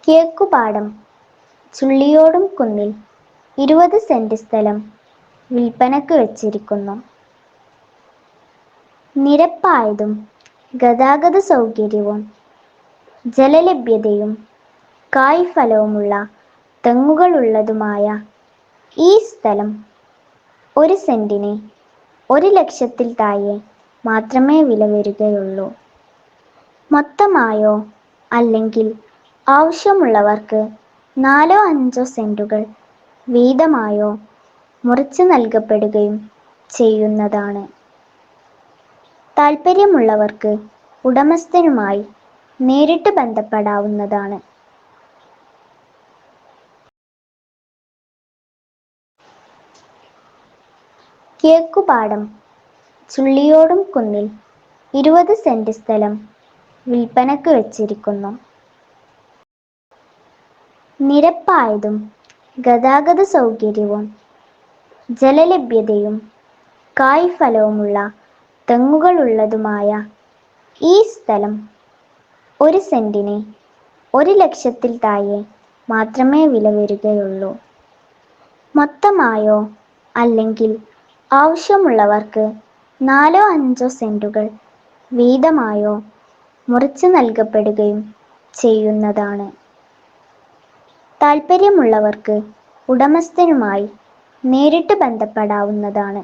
കിഴക്കുപാടം ചുള്ളിയോടും കുന്നിൽ 20 saint സ്ഥലം വിൽപ്പനയ്ക്ക് വച്ചിരിക്കുന്നു. നിരപ്പായതും ഗതാഗത സൗകര്യവും ജലലഭ്യതയും കായ്ഫലവുമുള്ള തെങ്ങുകളുള്ളതുമായ ഈ സ്ഥലം 1 സെന്റിന് 1,00,000-ൽ താഴെ മാത്രമേ വില വരികയുള്ളൂ. മൊത്തമായോ അല്ലെങ്കിൽ ആവശ്യമുള്ളവർക്ക് 4-5 സെന്റുകൾ വീതമായോ മുറിച്ച് നൽകപ്പെടുകയും ചെയ്യുന്നതാണ്. താൽപ്പര്യമുള്ളവർക്ക് ഉടമസ്ഥനുമായി നേരിട്ട് ബന്ധപ്പെടാവുന്നതാണ്. കിഴക്കുപാടം ചുള്ളിയോടും കുന്നിൽ 20 സെന്റ് സ്ഥലം വിൽപ്പനയ്ക്ക് വച്ചിരിക്കുന്നു. നിരപ്പായതും ഗതാഗത സൗകര്യവും ജലലഭ്യതയും കായ്ഫലവുമുള്ള തെങ്ങുകളുള്ളതുമായ ഈ സ്ഥലം 1 സെന്റിന് 1,00,000-ൽ താഴെ മാത്രമേ വില വരികയുള്ളൂ. മൊത്തമായോ അല്ലെങ്കിൽ ആവശ്യമുള്ളവർക്ക് 4-5 സെന്റുകൾ വീതമായോ മുറിച്ച് നൽകപ്പെടുകയും ചെയ്യുന്നതാണ്. താൽപ്പര്യമുള്ളവർക്ക് ഉടമസ്ഥനുമായി നേരിട്ട് ബന്ധപ്പെടാവുന്നതാണ്.